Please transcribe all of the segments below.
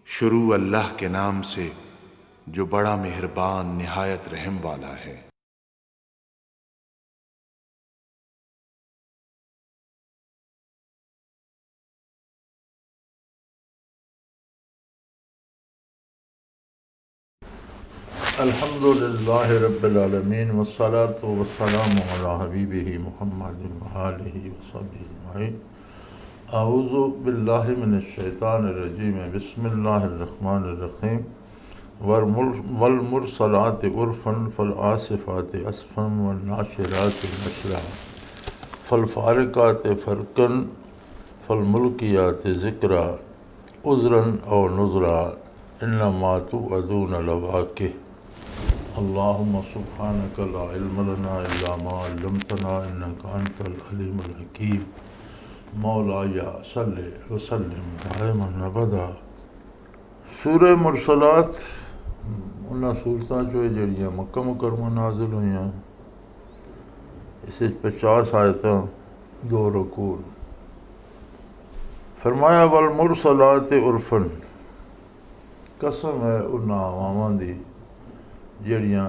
शुरू अल्लाह के नाम से जो बड़ा मेहरबान निहायत रहम वाला है। अल्हम्दुलिल्लाहि रब्बिल आलमीन वस्सलातु वस्सलामु अला हबीबिही मुहम्मदिन व आलिहि व सहबिहि अजमईन। अऊज़ु बिल्लाहि मिनश शैतानिर रजीम। बिस्मिल्लाहिर रहमानिर रहीम। वल मुरसलाति उर्फ़न फल आसिफ़ाति अस्फ़न वन नाशिराति नशरा फल फ़ारिक़ाति फ़रक़न फल मुल्कियाति ज़िक्रा उज़रन औ नुज़रा इन्नमा तुअदून लवाक़िह। अल्लाहुम्मा सुब्हानका ला इल्म लना इल्ला मा अल्लमतना इन्नका अंतल अलीमुल हकीम। मौलाया सल्लि व सल्लिम दाइमन अबदा। सूरह मुरसलात उन्हां सूरतां चो जड़ियां मक्का मुकरमा नाज़िल होईयां। इस 50 आयतां 2 रुकू। फरमाया वल मुरसलात उर्फ़न, कसम है उन्हां हवावां दी जड़ियां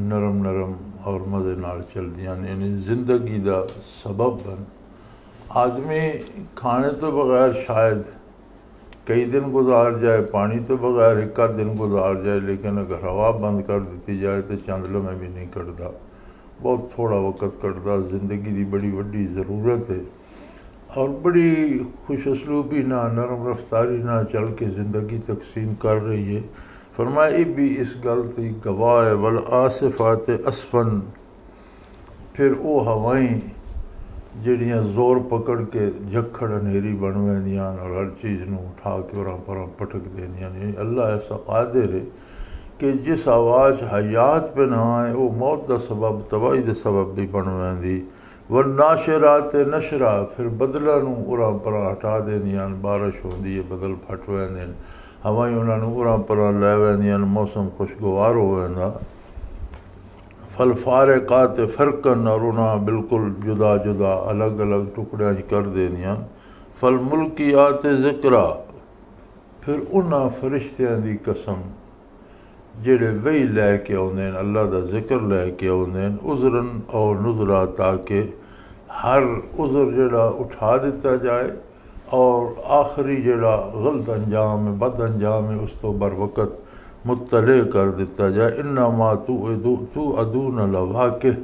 नरम नरम और मज़े नाल चलदियां ने, यानी ज़िंदगी दा सबब बन। आदमी खाने तो बगैर शायद कई दिन गुजार जाए, पानी तो बगैर एक आध दिन गुजार जाए, लेकिन अगर हवा बंद कर दी जाए तो चंद लम्हे भी नहीं कटदा, बहुत थोड़ा वक़्त कटदा। ज़िंदगी की बड़ी वड्डी ज़रूरत है और बड़ी खुशअसलूबी ना नरम रफ्तारी ना चल के ज़िंदगी तकसीम कर रही है। फरमाया भी इस गल की गवाह है। वल आसिफ़ात अस्फ़न, फिर वो हवाएं जड़ियाँ जोर पकड़ के झक्खड़ अनेरी बन वैंदियां और हर चीज़ को उठा के उरा परा पटक देंदियां। अल्लाह ऐसा कादिर है कि जिस आवाज़ हयात पे ना आए वो मौत का सबब तबाही के सबब भी बन वैंदी। वन नाशिरात नशरा, फिर बदलों उरा परा हटा देंदियां। बारिश होंदी है, बदल फट वैंदे, हवाएं उन्होंने उरा परा लै वैंदियां, मौसम खुशगवार हो वेंदा। फल फ़ारिक़ात फ़रक़न, और उन्हें बिल्कुल जुदा जुदा अलग अलग टुकड़ियां कर देंदियां। फल मुल्कियात ज़िक्रा, फिर उन्हां फरिश्तियां दी कसम जेड़े वही लैके आउंदे ने, अल्लाह दा जिक्र लैके आउंदे ने। उज़रन और नुज़रा, ताकि हर उज़र जेड़ा उठा दिता जाए और आखिरी जेड़ा गलत अंजाम है, बद अंजाम है, उस तो बर वक़्त मुत्तले कर दिता जाए। इन्नमा तुअदून लवाक़िह,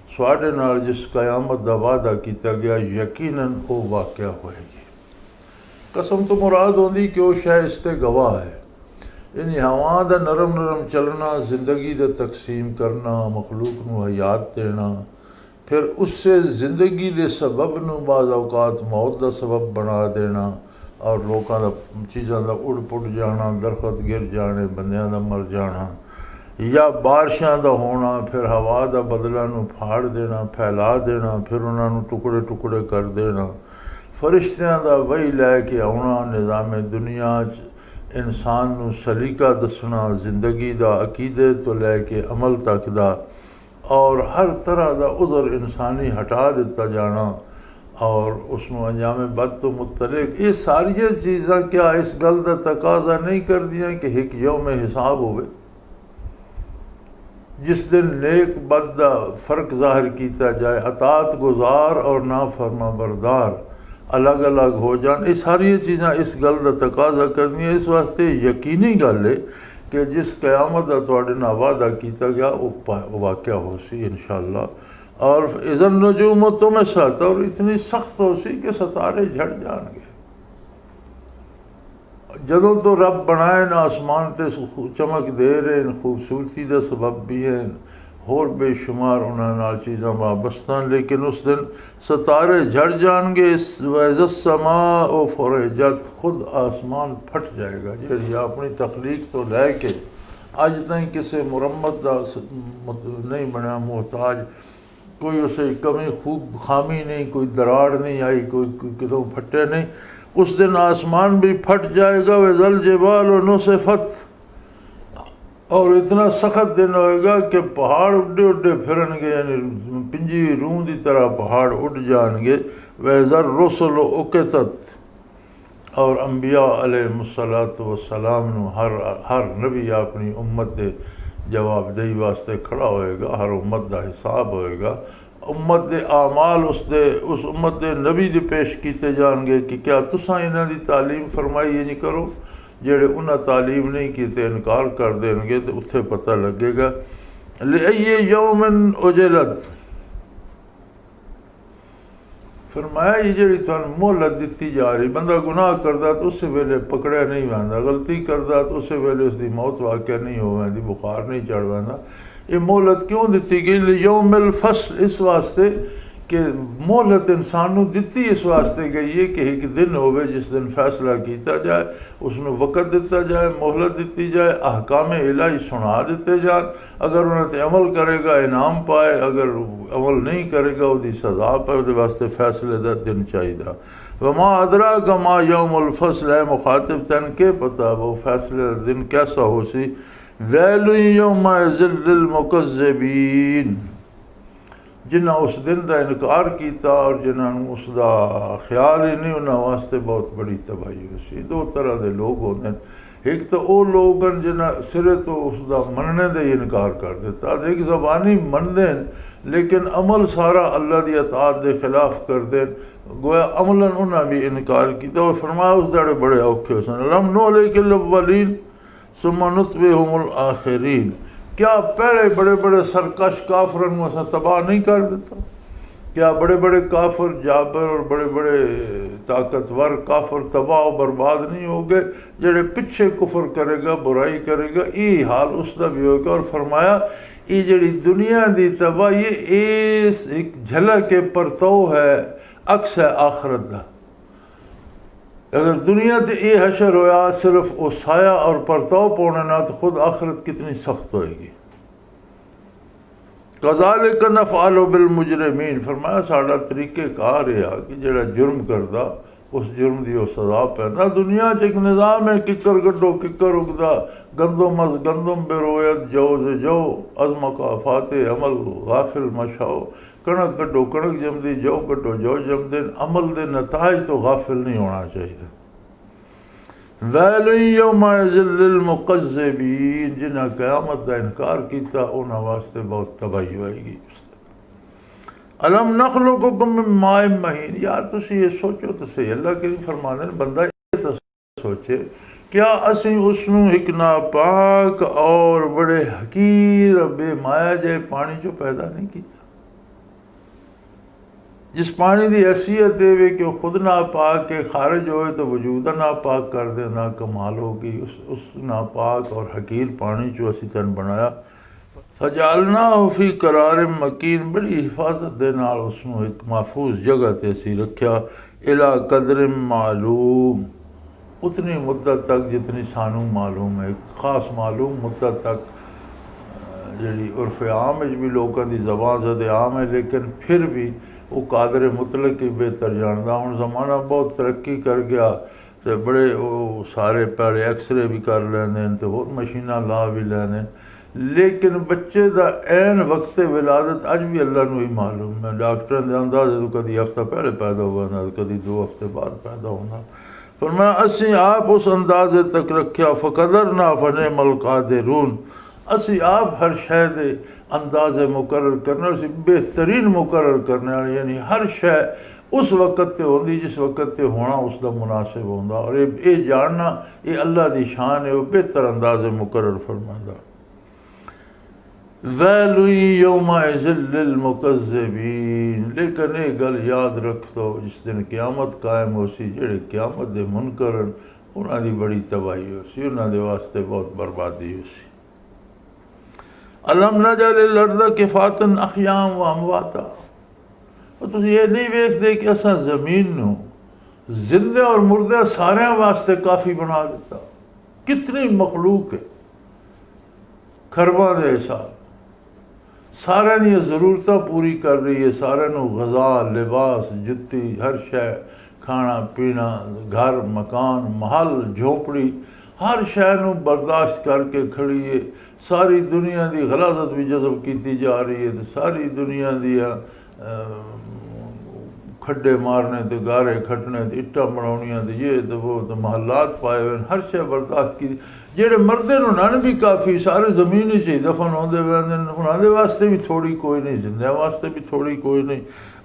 स्वाडे नाल जिस क़यामत दा वादा किया गया यकीनन वो वाक़या होएगी। कसम तो मुराद होंदी कि वो शै इस ते गवाह है। इन हवा दा नरम नरम चलना, ज़िंदगी दा तकसीम करना, मखलूक नू हयात देना, फिर उससे ज़िंदगी के सबब नू बाज़ औकात मौत का सबब बना देना और लोगों का चीज़ों का उड़ पुड़ जाना, दरखत गिर जाने, बंदियां का मर जाना, या बारिशां का होना, फिर हवा का बदलों नू फाड़ देना, फैला देना, फिर उन्होंने टुकड़े टुकड़े कर देना। फरिश्तियां का वही लैके आना, निज़ाम दुनिया इंसान नू सलीका दसना, जिंदगी का अकीदे तो लैके अमल तक दा, और हर तरह का उज़र इंसानी हटा दिता जाना और उसनों अंजाम बद तो मुतले। ये सारिया चीज़ां क्या इस गल का तकाजा नहीं कर दियाँ कि एक यौम हिसाब होवे, जिस दिन नेक बद का फ़र्क ज़ाहिर किया जाए, अतात गुजार और नाफरमा बरदार अलग अलग हो जान। ये सारिया चीज़ां इस गल का तकाजा कर दियाँ। इस वास्ते यकीनी गल है कि जिस क़यामत का तुहाडे नाल वादा किया गया वो वाक़या हो सी इंशाअल्लाह। और इज़न नजूम तुमसत, और इतनी सख्त हो सी कि सितारे झड़ जाएंगे। जदों तो रब बनाए ना आसमान ते चमक दे रहे हैं, खूबसूरती का सबब भी है, होर बेशुमार उन्होंने चीज़ां वाबस्ता, लेकिन उस दिन सितारे झड़ जाएंगे। वज़स्समा ओ फ़ुरजत, खुद आसमान फट जाएगा। जी अपनी तख्लीक तो लैके अज तक किसी मुरम्मत का नहीं बनया मोहताज, कोई उसे कमी खूब खामी नहीं, कोई दराड़ नहीं आई, कोई कितों फटे नहीं। उस दिन आसमान भी फट जाएगा। वज़ल जिबाल नुसिफ़त, और इतना सख्त दिन होएगा कि पहाड़ उड्डे उड्डे फिरनगे, यानी पिंजी रूह की तरह पहाड़ उड़ जाएंगे। वज़र रुसल उक़तत, और अंबिया अलैहिस्सलातु वस्सलाम नूं हर नबी अपनी उम्मत दे जवाबदेही वास्ते खड़ा होएगा, हर उम्मत का हिसाब होएगा। उम्मत के आमाल उस उम्मत के नबी दे पेश किए जाएंगे कि क्या तुसां इन्हां दी तालीम फरमाई ये नहीं करो, जेड़े उन्हां तालीम नहीं कीते इनकार कर देंगे तो उत्थे पता लगेगा। लिअय्यि यौमिन उजिलत, फरमाया ये जी तुहानूं मोहलत दी जा रही, बंदा गुनाह करता तो उस वेले पकड़िया नहीं वैंदा, गलती करता तो उस वेले उसकी मौत वाक़या नहीं हो वैंदी, बुखार नहीं चढ़ वैंदा। ये मोहलत क्यों दी गई? यौमिल फस्ल, इस वास्ते कि मोहलत इंसान नूं दिती इस वास्ते गई है कि एक दिन होवे जिस दिन फैसला किया जाए, उसनूं वक़्त दिता जाए, मोहलत दी जाए, अहकाम इलाही सुना दिते जान। अगर उन्हें अमल करेगा इनाम पाए, अगर अमल नहीं करेगा उसकी सज़ा पाए, उसके वास्ते फैसले का दिन चाहिए। वमा अदरा कमा यौमुल फस्ल है, मुखातिब तन के पता वो फैसले का दिन कैसा हो सी। वैलु यौमइज़िन लिलमुकज़्ज़िबीन, जिन्हें उस दिन का इनकार किया और जिन्होंने उसका ख्याल ही नहीं, उन्होंने वास्ते बहुत बड़ी तबाही हो सी। दो तरह के लोग होते हैं, एक तो वो लोग हैं जिन्हें सिरे तो उसका मनने का ही इनकार कर देता, एक ज़बानी मनते हैं लेकिन अमल सारा अल्लाह की अताअत के खिलाफ करते, गोया अमलन उन्हें भी इनकार किया। और फरमाया उस दाड़े बड़े औखे हो सन, लम नुहलिकिल अव्वलीन सुम्मा नुत्बिहुमुल आखिरीन, क्या पहले बड़े बड़े सरकश काफरन को असा तबाह नहीं कर देता? क्या बड़े बड़े काफर जाबर और बड़े बड़े ताकतवर काफर तबाह और बर्बाद नहीं हो गए? जेड़े पिछे कुफर करेगा, बुराई करेगा, ये हाल उसका भी होगा। और फरमाया ये जड़ी दुनिया की तबाह ये एक झलक के परतव है, अक्स है आखरत का। अगर दुनिया से ये हशर होया सिर्फ वो साया और परताव पाने ना, तो खुद आखिरत कितनी सख्त होएगी। कज़ालिक नफ़अलु बिल मुजरिमीन, फरमाया साड़ा तरीक़ेकार यह कि जेड़ा जुर्म करदा उस जुर्म की सज़ा पैदा। दुनिया च एक निज़ाम है, किकर गड्डो किकर उगदा, गंदम अज गंदम बेरोयत जो जो अज़म का फाते अमल गाफिल मशाओ, कणक गड्डो कणक जमदी, जो गड्डो जो जमदे, अमल दे नताइज तो गाफिल नहीं होना चाहिए। वैलु यौमइज़िन लिलमुकज़्ज़िबीन, जिन्हें क़यामत का इनकार किया उन्होंने वास्ते बहुत तबाही होएगी। अलम नख़लुक़कुम मिन माइन महीन, यार तुसी ये सोचो तो सही, अल्लाह के फरमाने बंदा ये तो सोचे, क्या असी उसनूं एक नापाक और बड़े हकीर बेमाया जे पानी चो पैदा नहीं किया, जिस पानी की हैसियत है कि वह खुद नापाक के खारिज होए तो वजूदा नापाक कर देना कमाल होगी। उस नापाक और हकीर पानी चो असी तन बनाया। फजालना फी करार मकीन, बड़ी हिफाजत दे नाल उसनूं एक महफूज जगह ते असी रखा। इला कदर मालूम, उतनी मुद्दत तक जितनी सानू मालूम है, खास मालूम मुद्दत तक, जी उर्फ आम भी लोगों की जबान ज़द आम है, लेकिन फिर भी वो कादर मुतलक ही बेहतर जानता। हुण ज़माना बहुत तरक्की कर गया तो बड़े वो सारे पहले एक्सरे भी कर लेंदे तो होर मशीनां ला भी लेंदे, लेकिन बच्चे का ऐन वक्त विलादत अज भी अल्लाह नूं ही मालूम है। डॉक्टर के अंदाजे तो कभी हफ्ता पहले पैदा हुआ, कभी 2 हफ्ते बाद पैदा होना। पर मैं असी आप उस अंदाजे तक रखा, फ़क़दर ना फ़ने मलकादिरून, असी आप हर शय दे अंदाजे मुकर्रर करने, उसी बेहतरीन मुकर्रर करने वाले, यानी हर शय उस वक़्त ते होंदी जिस वक़्त ते होना उसका मुनासिब होंदा। और ये जानना ये अल्लाह की शान है, वो बेहतर अंदाजे मुकर्रर फरमांदा। वैलु यौमइज़िन लिलमुकज़्ज़िबीन, लेकिन ये गल याद रख दो जिस दिन क़यामत कायम हो सी, जेड़े क़यामत दे मुनकर उन्हां दी बड़ी तबाही हो सी, उन्हां दे वास्ते बहुत बर्बादी हो सी। अलम नजअलिल अर्ज़ किफ़ातन अहयाम व अमवाता, और तुम ये नहीं वेखते कि असा ज़मीन नूं जिंदे और मुर्दे सारे वास्ते काफ़ी बना दिता। कितनी मखलूक है, खरबां दे हिसाब, सारे दी ज़रूरतां पूरी कर रही है, सारे नूं ग़ज़ा, लिबास, जुत्ती, हर शय, खाना पीना, घर मकान महल झोंपड़ी, हर शय नूं बर्दाश्त करके खड़ी है। सारी दुनिया की गलाजत भी जज़ब की जा रही है, तो सारी दुनिया दी खड्डे मारने ते गारे खट्टने ते इट्टा बनाउणियां ते ये ते वो ते महलात पाए हुए हर शे बर्दाश्त की जेड़े मरदे नु नन भी काफ़ी सारे ज़मीन च ही दफन होंदे वेंदे उन्हां दे वास्ते भी थोड़ी कोई नहीं जिंदे वास्ते भी थोड़ी कोई नहीं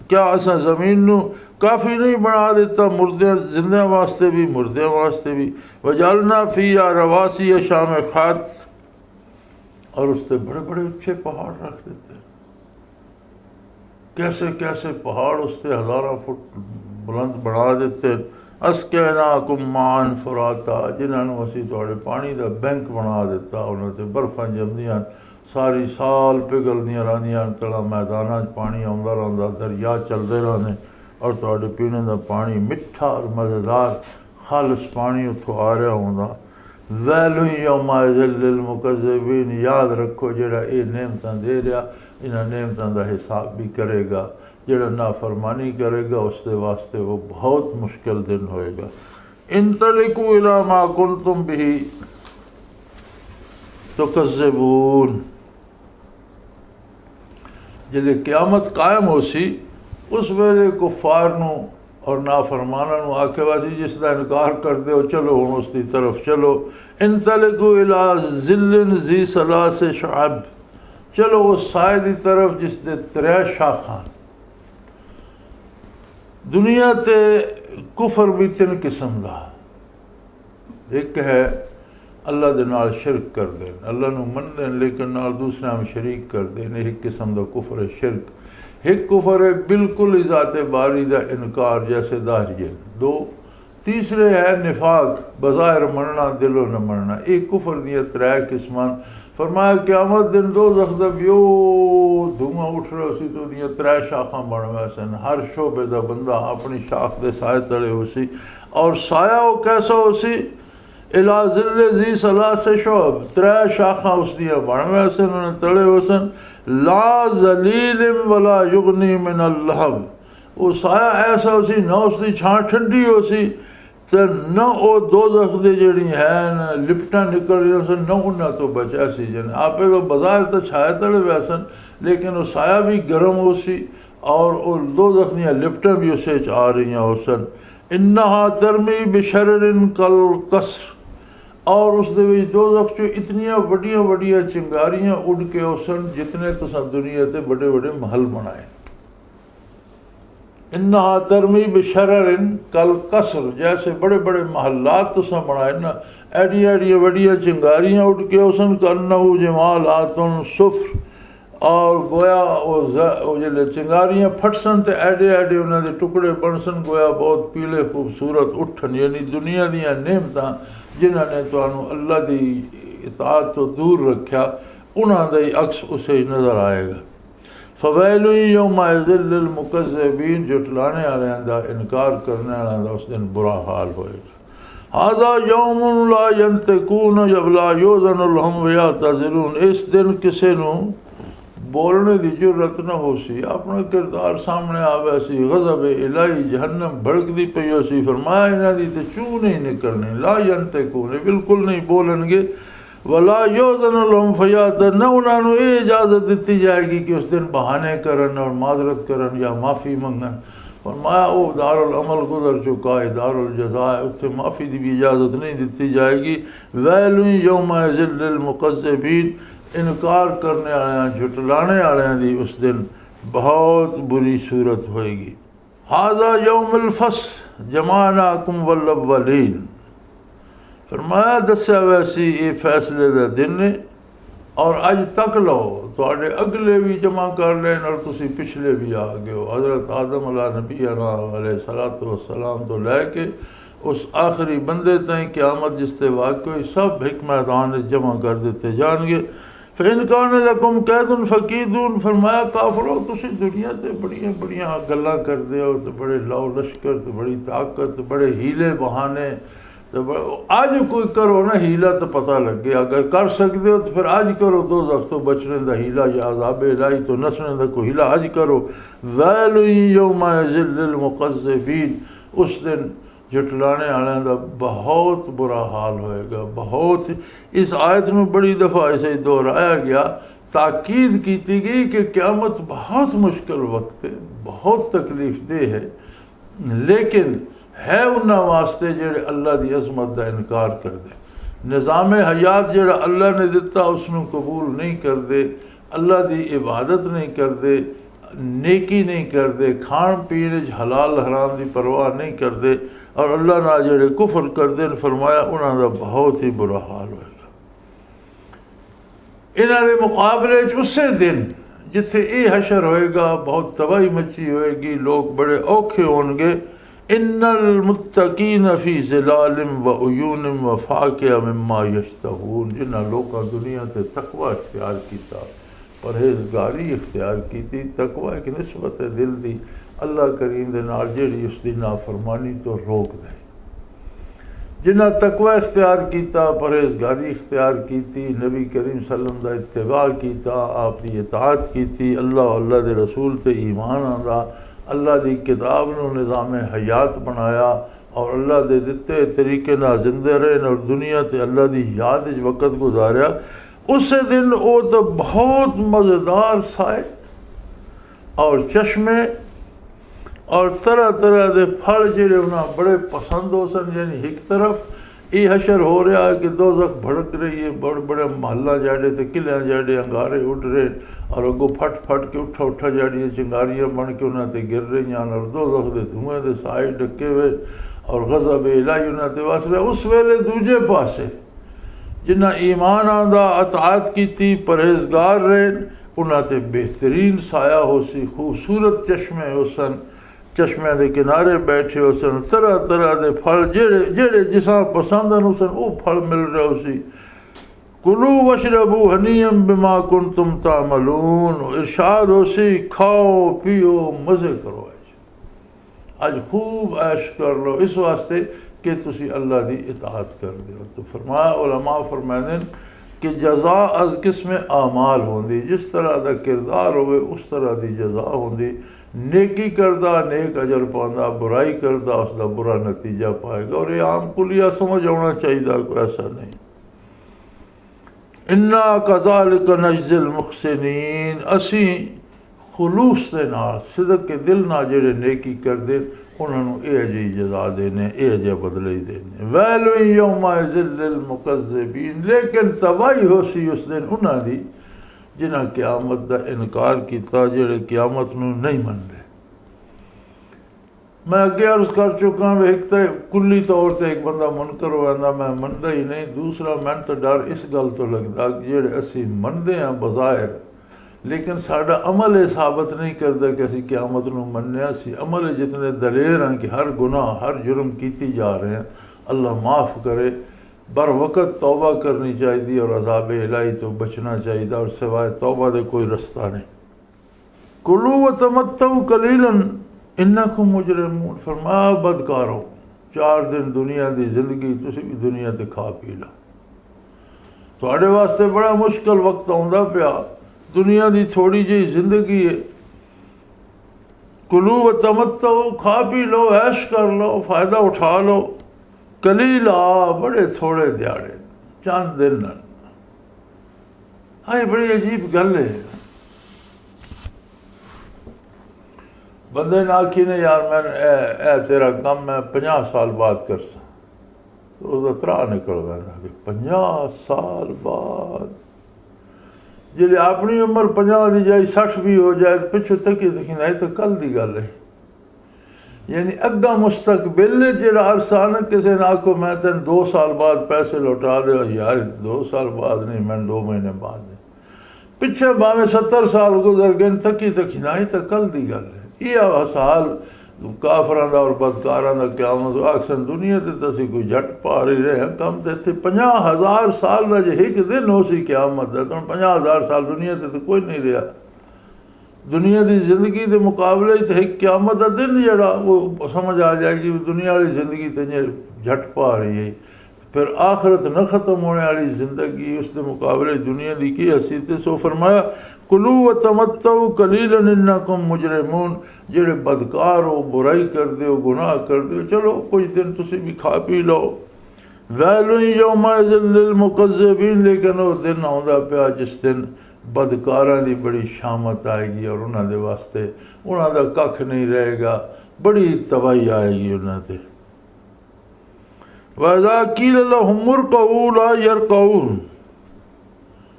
क्या असां ज़मीन नु काफ़ी नहीं बना देता मुर्दे जिंदे वास्ते भी मुर्दे वास्ते भी वजालना फ़ीहा रवासी शाम खात और उससे बड़े बड़े ऊंचे पहाड़ रख देते कैसे कैसे पहाड़ उससे हज़ारों फुट बुलंद बना देते अस्कैनाकुम मान फुराता जिन्होंने असी थोड़े पानी का बैंक बना दिता उन्होंने बर्फा जमदियां सारी साल पिघलदियां रहिंदियां तड़ा मैदाना पानी आंदा रहिंदा दरिया चलते रहने और थोड़े पीने का पानी मिठा और मज़ेदार खालिस पानी उतों आ रहा होंदा वैलु यौमाइज़िल मुकज़्ज़िबीन याद रखो जेड़ा ये नेमतां दे रहा इन्हां नेमतां दा हिसाब भी करेगा जेड़ा नाफरमानी करेगा उसके वास्ते वो बहुत मुश्किल दिन होएगा इंतलिकू इला मा कुंतुम बिही तुकज़्ज़िबून जिले क़यामत कायम होसी उस वेले कुफार नू और नाफरमाना नू आखे वासी जिसका इनकार कर दो चलो हुण उसकी तरफ चलो इंतलिकू इला ज़िल्लिन ज़ी सलास शअब चलो उस साए की तरफ जिसके 3 शाखां दुनिया ते कुफर भी 3 किस्म का एक है अल्लाह दे नाल शिरक कर देन अल्लाह नू मनदे लेकिन नाल दूसरे में शरीक कर देन एक किस्म का कुफर है शिरक एक कुफर है बिल्कुल ही ज़ाते बारी का इनकार जैसे दाहिरियत 2 तीसरे है निफाक बज़ाहिर मनना दिलो न मनना एक कुफर दियां 3 किस्मां फरमाया क़यामत दिन दोज़ख दा बियो धुआं उठ रहा सी तो दियां 3 शाखां बन वैसन हर शोबे का बंदा अपनी शाख के साए तले हो सी और साया वो कैसा हो सी इला ज़िल्ले ज़ी सलास शोब 3 शाखां उस दियां बन वैसन उन्हें तले हो सन ला ज़लीलिम वला युगनी मिनल लहब वो साया ऐसा हो सी ना उसकी छां ठंडी हो सी तो न वो दोज़ख दे जड़ी है न लिपटा निकल रही सन न उन्हें तो बचा सी जन आपे को बाजार तो छाया तले वैसन लेकिन वो साया भी गर्म हो सी और वो दोज़ख दियां लिपटा भी उसे आ रही हो सन इन्नहा तरमी बिशररिन कल कसर और उस दोज़ख चो इतनियां वड्डियां वड्डियां चिंगारियां उड़ के उसन जितने तुसां दुनिया ते बड़े बड़े महल बनाए इन्नहा तरमी बिशररिन कल कसर जैसे बड़े बड़े महलात तुसां बनाए ना एडियां एडियां वड्डियां चिंगारियां उड़ के उसन कन्नहु जमालातुन सुफ्र और गोया वो जिले चिंगारियां फटसन तो एडे एडे उन्होंने टुकड़े बनसन गोया बहुत पीले खूबसूरत उठन यानी दुनिया दियां नेमतां जिन्होंने तो अल्लाह की इताअत तो दूर रखा उन्होंने ही अक्स उसे नज़र आएगा फ़वैलु यौमाइज़िल लिल मुकज़्ज़िबीन जुटलाने वालियां दा इनकार करने वालियां दा उस दिन बुरा हाल होएगा हाज़ा यौमुन ला यंतिकून वला युज़नु लहुम वयअतज़िरून इस दिन किसी नू बोलने की जरूरत न हो सी अपना किरदार सामने आवे सी गज़ब इलाही जहन्नम भड़कती पई हो सी फरमाया इन्हां दी ते चूं नहीं निकलनी ला यंतिकून बिल्कुल नहीं बोलणगे वला युज़नु लहुम फयअतज़िरून न उन्होंने ये इजाज़त दी जाएगी कि उस दिन बहाने करन और माजरत करन या माफ़ी मंगन फरमाया वो दारुल अमल गुजर चुका है दारुल जज़ा है उत्थे माफ़ी की भी इजाज़त नहीं दी जाएगी वैलु यौमइज़िल लिल मुकज़्ज़िबीन इनकार करने वाले झुटलाने वाले की उस दिन बहुत बुरी सूरत होएगी हाज़ा यौमुल फ़स्ल जमानाकुम वल अव्वलीन फरमाया दस्या वैसी ये फैसले का दिन है और अज तक लो थोड़े अगले भी जमा कर लेन और तुसी पिछले भी आ गए हो हज़रत आदम अलैहिस्सलातु वस्सलाम तो लैके उस आखिरी बंदे ताईं क़यामत जिसते वाक़ई सब एक मैदान जमा कर दिते जाएंगे फ़इन कान लकुम कैदुन फ़कीदून फरमाया काफिरो तुसी दुनिया ते बड़ियां बड़ियां गल्लां करदे हो तो बड़े लाओ लश्कर तो बड़ी ताकत बड़े हीले बहाने तो अज कोई करो ना हीला तो पता लगे अगर कर सकते हो तो फिर अज करो दोज़ख तो बचने का हीला या अज़ाब इलाही तो नसने का कोई हीला अज करो वैलु यौमइज़िल लिल मुकज़्ज़िबीन उस दिन झुटलाने वाले का बहुत बुरा हाल होएगा बहुत इस आयत में बड़ी दफ़ा ऐसे दोहराया गया ताकीद की गई कि क़यामत बहुत मुश्किल वक्त है बहुत तकलीफ दे है लेकिन है उन्होंने वास्ते जेड़े अल्लाह की अजमत का इनकार करते, निज़ाम हयात जेड़ा अल्लाह ने दिता उसनों कबूल नहीं करते, अल्लाह की इबादत नहीं करते, नेकी नहीं करते, खान पीन हलाल हराम की परवाह नहीं करते और अल्लाह ना जेड़े कुफर करते हैं, फरमाया उन्होंने बहुत ही बुरा हाल होएगा। इन्होंने मुकाबले उसे दिन जिथे ये हशर होएगा बहुत तबाही मची होएगी, लोग बड़े औखे होंगे। इन्नल मुत्तकीन फी ज़िलालिम व उयूनिम व फाकिया मिम्मा यश्तहून, जिन्हां लोकां दुनिया ते तकवा इख्तियार किया, परहेजगारी इख्तियार की। तकवा एक निस्बत है दिल दी अल्लाह करीम दे नाल जेड़ी उसकी नाफरमानी तो रोक दे। जिन्हां तकवा इख्तियार किया, परहेजगारी इख्तियार की, नबी करीम सल्लम दा इत्तिबा किया, आपकी इताअत की, अल्लाह अल्लाह दे रसूल ते ईमान आंदा, अल्लाह की किताब नूं निज़ाम हयात बनाया और अल्लाह दे दिते तरीके नाल जिंदे रहे और दुनिया ते अल्लाह की याद च वक़्त गुजारिया। उस दिन वो तो बहुत मज़ेदार साए और चश्मे और तरह तरह के फल जेड़े उन्हें बड़े पसंद हो सन। यानी एक तरफ ये हशर हो रहा है कि दोज़ख भड़क रही है, बड़े बड़े महल्ला जाड़े तो किलियाँ जाड़े अंगारे उड़ रहे और अगों फट फट के उठा उठा जाड़ियाँ चिंगारियाँ बन के उन्होंने गिर रही हैं और दोज़ख के धुएँ के साए ढके हुए और गज़ब इलाही उन्होंने वस रहा। उस वेले दूजे पासे जिन्हें ईमान आंदा, अताअत की, परहेजगार रहे, उन्होंने बेहतरीन साया हो सी, खूबसूरत चश्मे हो सन, चश्मे के किनारे बैठे हो सन, तरह तरह के फल जेड़े जेड़े जिसा पसंद हो सन वो फल मिल रहे हो सी। कुलू वशरबू हनीयम बिमा कुंतुम तामलून, इरशाद हो सी खाओ पियो मज़े करो, अज खूब ऐश कर लो इस वास्ते कि तुसी अल्लाह की इताअत कर दो। तो फरमाया उलमा फरमाते कि जज़ा अज किस्म आमाल होंदी, जिस तरह का किरदार होवे उस तरह की जज़ा होंदी। नेकी करदा नेक अजर पांदा, बुराई करदा उसका बुरा नतीजा पाएगा। और ये आम कुलिया समझ आना चाहिए, कोई ऐसा नहीं। इन्ना कज़ालिक नज्ज़िल मुहसिनीन, असी खुलूस दे नाल सिदक के दिल ना जेड़े नेकी करदे उन्होंने यह जी जजा देने, यह जे बदले देने। वैल यौमाइज़िन लिल मुकज़्ज़िबीन, लेकिन तबाही हो सी उस दिन उन्हां दी जिन्हां क़यामत का इनकार किया, जेड़े क़यामत नूं नहीं मनदे। मैं अगे अर्ज कर चुका भी, एक तो कुल्ली तौर पर एक बंदा मुनकर हो जाता मैं मनदा ही नहीं, दूसरा मैं तो डर इस गल तो लगता कि जेड़े असी मनदे हैं बज़ाहिर, लेकिन साडा अमल ये साबित नहीं करता कि असी क़यामत नूं मन्निया सी। अमल जितने दलेर हैं कि हर गुनाह हर जुर्म कीती जा रहे हैं, अल्लाह माफ़ करे। बर वक़्त तौबा करनी चाहिए और अज़ाब इलाही तो बचना चाहिए, और सिवाय तौबा दे कोई रास्ता नहीं। कुलू व तमत्तऊ कलीलन इन्नकुम मुजरिमून, फरमाया बदकारो 4 दिन दुनिया की जिंदगी तुसी भी दुनिया ते खा पी लो, तुहाडे वास्ते बड़ा मुश्किल वक्त आउंदा पिया। दुनिया की थोड़ी जी जिंदगी है, कुलू व तमत्तऊ, खा पी लो, ऐश कर लो, फ़ायदा उठा लो। कलीला, बड़े थोड़े दिहाड़े, चंद दिन। हाँ, बड़ी अजीब गल है। बंदे ने आखी ने यार मैं ए तेरा काम मैं 50 साल बाद कर सा, तो उसका त्राह निकल गया कि 50 साल बाद। जिले अपनी उम्र 50 की जाए 60 भी हो जाए तो पिछू तकी देखना तो कल की गल है। यानी अग्गा मुस्तकबिल जो अरसा न किसी ने आखो मैं तेन 2 साल बाद पैसे लौटा दे, यार 2 साल बाद नहीं, मैं 2 महीने बाद दे। पिछे भावें 70 साल गुजर गए, तकी ना ही तो कल की गल है। यह हाल काफरां दा और बदकारां दा क़यामत आखसन दुनिया ते तसी कोई जट पा ही रहे हैं, कम तो इतने 50,000 साल का जो एक दिन हो सी क़यामत है, तो 50,000 साल दुनिया ते तो कोई नहीं रहा। दुनिया की जिंदगी के मुकाबले तो एक क़यामत का दिन जड़ा वो समझ आ जाएगी दुनिया वाली ज़िंदगी तो झट पा रही है। फिर आखिरत न ख़त्म होने वाली ज़िंदगी उसके मुकाबले दुनिया की की हसीयत। सो फरमाया कुलू व तमत्तऊ कलीलन इन्नकुम मुजरिमून, जेड़े बदकार हो, बुराई कर दो, गुनाह कर दो, चलो कुछ दिन तुसी भी खा पी लो। वैलुन यौमइज़िन लिल मुकज़्ज़िबीन, लेकिन वो दिन आउंदा पिया जिस दिन बदकारां दी बड़ी शामत आएगी और उन्होंने वास्ते उन्होंने कख नहीं रहेगा। बड़ी तबाही आएगी उन्होंने। वज़ा कील लहुम इरकऊ ला यरकऊन,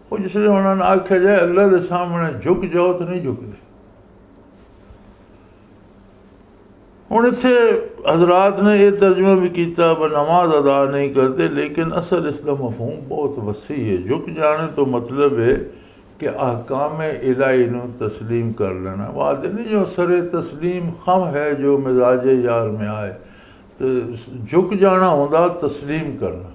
वो जिसलिए उन्होंने आख्या जाए अल्लाह के सामने झुक जाओ तो नहीं झुकते। हूँ इतने हजरात ने यह तर्जमा भी किया व नमाज अदा नहीं करते, लेकिन असल इसका मफहूम बहुत वसी है। झुक जाने तो मतलब है कि अहकाम इलाही नू तस्लीम कर लेना। वादे नहीं जो सरे तस्लीम खम है जो मिजाज यार में आए, तो झुक जाना होंदा तस्लीम करना।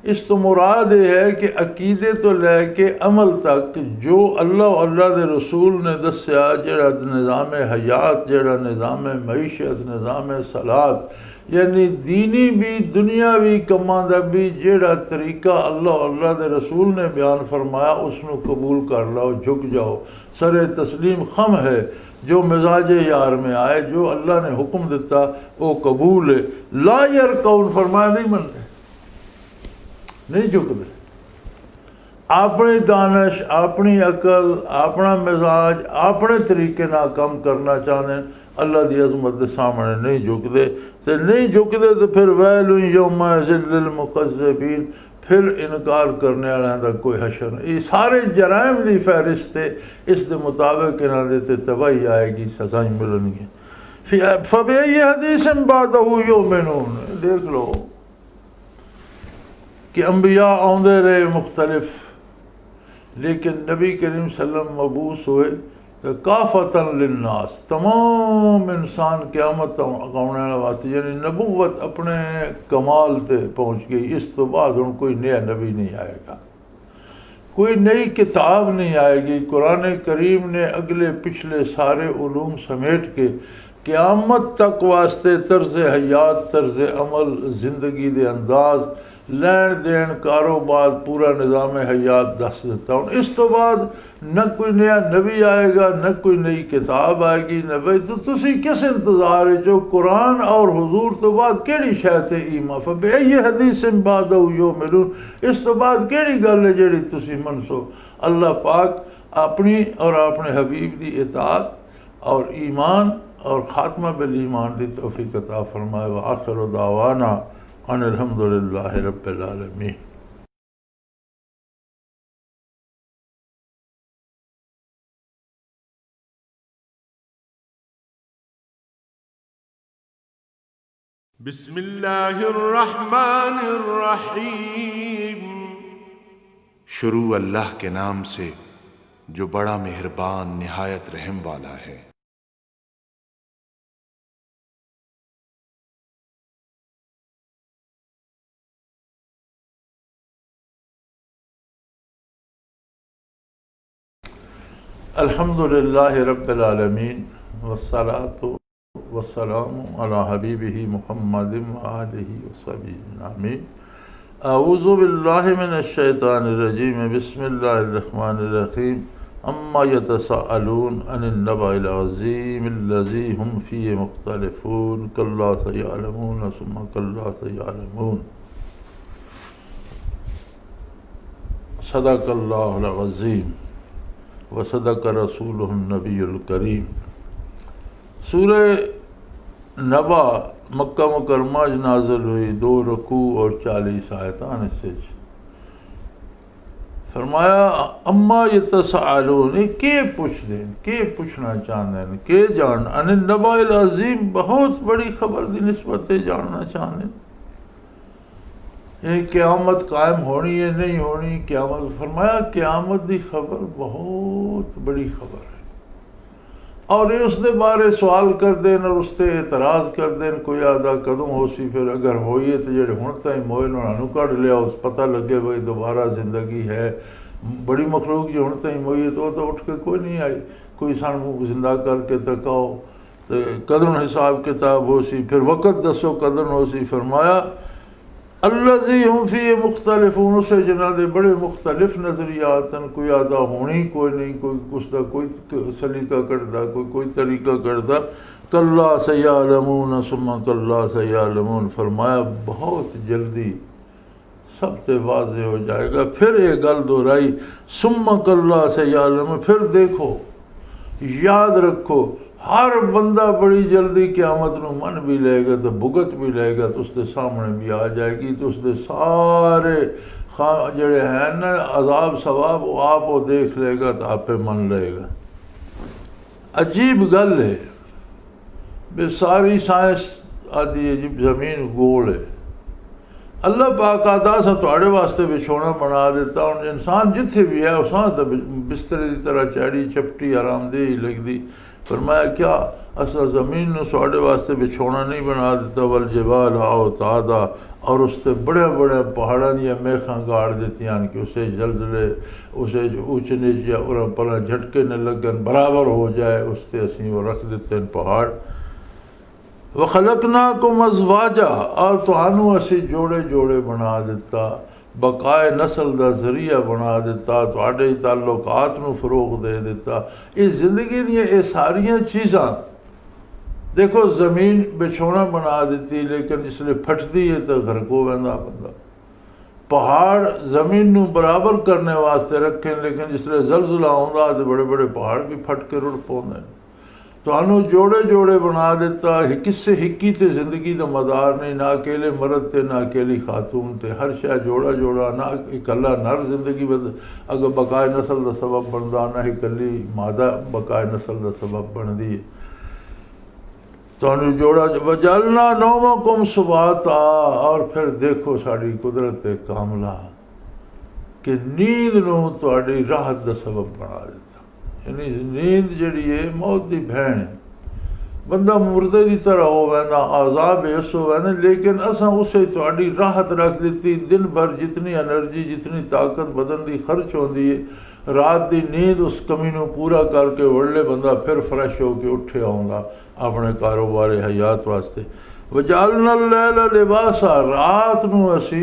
इस तो मुराद यह है कि अकीदे तो लैके अमल तक जो अल्लाह अल्लाह के रसूल ने दस्या, जड़ा निज़ाम हयात, जड़ा निज़ाम मईशत, निज़ाम सलात, यानी दीनी भी दुनियावी कमां दा भी जेड़ा तरीका अल्लाह अल्लाह के रसूल ने बयान फरमाया उसनू कबूल कर लो, झुक जाओ। सरे तस्लीम खम है जो मिजाज यार में आए, जो अल्लाह ने हुक्म दिता वो कबूल है। ला यरकऊन फरमाया नहीं मनते, नहीं झुकते। अपनी दानश, अपनी अकल, अपना मिजाज, अपने तरीके ना काम करना चाहते, अल्लाह की अजमत के सामने नहीं झुकते। तो नहीं झुकते तो फिर वैलु यौमइज़िन लिलमुकज़्ज़िबीन, फिर इनकार करने वालों का कोई हशर नहीं। ये सारे जराइम की फहरिस्त है, इस दे मुताबिक इन्होंने ते तबाही आएगी, सजाएं मिलनगी। फ़बिअय्यि हदीसिन बअदहु युमिनून, देख लो कि अम्बिया आउंदे रहे मुख्तलिफ, लेकिन नबी करीम सल्लल्लाहु अलैहि वसल्लम मबूस हुए तो काफ़तन लिन्नास, तमाम इंसान क़यामत आने वास्ते, यानी नबूवत अपने कमाल पे पहुँच गई। इस तो बाद हुण कोई नया नबी नहीं आएगा, कोई नई किताब नहीं आएगी। कुरान करीम ने अगले पिछले सारे उलूम समेट के क़यामत तक वास्ते तर्ज़ हयात, तर्ज़ अमल, ज़िंदगी दे अंदाज़, लैन देन, कारोबार, पूरा निज़ाम हयात दस दिता। हूँ इस तो बाद न कोई नया नबी आएगा, न कोई नई किताब आएगी, न भाई तो तुसी किस इंतज़ार है जो कुरान और हुजूर तो बाद केड़ी शै ते ईमान। फ़बिअय्यि हदीसिन बअदहु युमिनून, इस तो बाद केड़ी गल है जेड़ी तुसी मनसो। अल्लाह पाक अपनी और अपने हबीब की इताअत और ईमान और खात्मा बिल ईमान की तौफीक अता फरमाए। व आखिरु दावाना अनिल हम्दुलिल्लाहि रब्बिल आलमीन। बिस्मिल्लाहिर रहमानिर रहीम। शुरू अल्लाह के नाम से जो बड़ा मेहरबान निहायत रहम वाला है। अल्हम्दुलिल्लाहि रब्बिल आलमीन वस्सलातु वस्सलामु अला हबीबिही मुहम्मदिन व आलिही व सहबिही आमीन। अऊज़ु बिल्लाहि मिनश शैतानिर रजीम, बिस्मिल्लाहिर रहमानिर रहीम। अम्मा यतसाअलून अनिन नबइल अज़ीमिल्लज़ी हुम फ़ीहि मुख्तलिफ़ून, कल्ला सयअलमून सुम्मा कल्ला सयअलमून। सदक़ल्लाहुल अज़ीम व सदक़ रसूलुहुन नबियुल करीम। सूरह नबा मक्का मुकरमा नाज़िल हुई, 2 रकू और 40 आयतान। इससे फरमाया अम्मा यतसाअलून, के पूछ दें, के पूछना चाहते हैं, के जान, अनिन नबाइल अज़ीम, बहुत बड़ी खबर की निस्बत जानना चाहते हैं। क़यामत कायम होनी है नहीं होनी, क़यामत फरमाया क़यामत की खबर बहुत बड़ी खबर है। और ये उसके बारे सवाल कर देन और उससे एतराज़ कर देन, कोई आदा कदम हो सी, फिर अगर होइए तो जेडे हुण ताईं मोए उन्होंने कढ़ लिया, उस पता लगे भाई दोबारा जिंदगी है। बड़ी मखलूक जो हुण ताईं मोई तो उठ के कोई नहीं आई, कोई सानू जिंदा करके तकाओ तो कदन हिसाब किताब हो सी, फिर वक़्त दसो कदन हो सी। फरमाया अल्लज़ी हुम फ़ीहि मुख्तलिफ़ून, उसे जिन्हां दे बड़े मुख्तलिफ नज़रियात हैं, कोई आदा होनी कोई नहीं, कोई उसका कोई सलीका करदा, कोई तरीका करदा। कल्ला सयअलमून सुम्मा कल्ला सयअलमून, फरमाया बहुत जल्दी सब से वाज़ेह हो जाएगा। फिर ये गल दोहराई, सुम्मा कल्ला सयअलमून, फिर देखो, याद रखो, हर बंदा बड़ी जल्दी क़यामत नूं मन भी लेगा तो भुगत भी लेगा तो उसके सामने भी आ जाएगी तो उसके सारे जड़े हैं ना अजाब सवाब वो आप वो देख लेगा तो आपे मन लेगा। अजीब गल है बे सारी साइंस आदि है जी जमीन गोल है। अल्लाह पाक आदा सा तुहाड़े वास्ते बिछोना बना दिता। हुण इंसान जिथे भी है उस तो बिस्तरे की तरह चैड़ी चपटी आरामदेही लगती। फरमाया क्या असा जमीन नूं तुहाड़े वास्ते बिछोना नहीं बना दिता। वल जिबाल आओ तादा और उससे बड़े बड़े पहाड़ों दियां मेखां गाड़ दित्तियां कि उसे जलजले उसे ऊंच नीच या उरा परा झटके न लगन बराबर हो जाए उससे असीं वो रख दिते पहाड़। वखलकनाकुम अज़वाजा और तुहानू असी जोड़े जोड़े बना दिता। बकाए नस्ल का जरिया बना दिता। तुहाडे ताल्लुकात नू फरोग दे दिता। ये जिंदगी दियां ये सारियां चीज़ां देखो जमीन बिछोना बना दी लेकिन जिसले फटती है तो घर को वहदा बंदा। पहाड़ जमीन नू बराबर करने वास्ते रखे लेकिन जिसले जलजला आउंदा तो बड़े बड़े पहाड़ भी फट के रुड़ पौंदे। तुहानू जोड़े जोड़े बना दिता। किस्से हिक्की ते जिंदगी का मदार नहीं। ना अकेले मर्द थे ना अकेली खातून थे। हर शय जोड़ा जोड़ा ना इकला नर जिंदगी अगर बकाए नस्ल का सबब बनता ना इकली मादा बकाए नस्ल का सबब बनती है। तुहानू जोड़ा वजलना नौमकुम सुबाता और फिर देखो साड़ी कुदरत कामला कि नींद नू तुहाडी राहत का सबब बना दिता। यानी नींद जड़ी है मौत की भैन है। बंदा मुर्दे की तरह हो वैना आज़ाब इस हो वैना लेकिन असा उसे तुहाडी राहत रख दी। दिन भर जितनी एनर्जी जितनी ताकत बदन की खर्च होती है रात की नींद उस कमी को पूरा करके वड़ले बंदा फिर फ्रैश होकर उठे आऊँगा अपने कारोबार हयात वास्ते। वजालना लैला लिबासा रात नू असी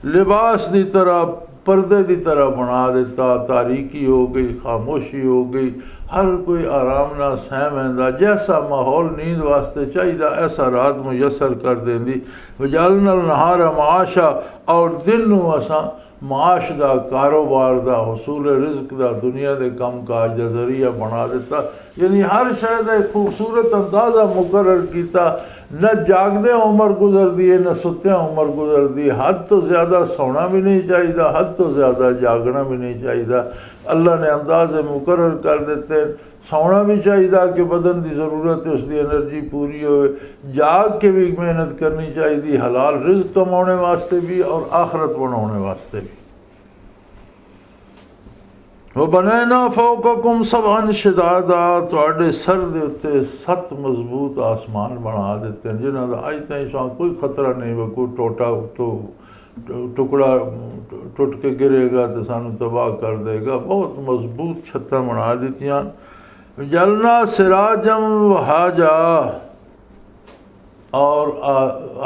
लिबास की तरह पर्दे की तरह बना दिता। तारीकी हो गई खामोशी हो गई हर कोई आराम ना सह वहदा। जैसा माहौल नींद वास्ते चाहिए ऐसा रात मुयसर कर देंदी। वजालना नहार माशा और दिन नू असा माश का कारोबार का हसूल रिज़्क का दुनिया के कम काज का जरिया बना दिता। यानी हर शय का खूबसूरत अंदाज़ा मुकर्रर किया। न जागदे उम्र गुजरती है न सुत्या उम्र गुजरती है। हद तो ज़्यादा सोना भी नहीं चाहिए हद तो ज़्यादा जागना भी नहीं चाहिए। अल्लाह ने अंदाज़े मुकर्रर कर देते। सोना भी चाहिए कि बदन की ज़रूरत है उसकी एनर्जी पूरी हो। जाग के भी मेहनत करनी चाहिए हलाल रिज़्क कमाने वास्ते भी और आखरत बनाने वास्ते भी। वो बनैना फौककुम सबअन शिदादा तुहाडे सर दे उत्ते 7 मजबूत आसमान बना देते हैं जिन्हों का अज तक सो कोई खतरा नहीं वो कोई टोटा तो टुकड़ा टुट के गिरेगा तो सानू तबाह कर देगा। बहुत मजबूत छत्तां बना दित्तियां। जलना सिराजम वहाजा और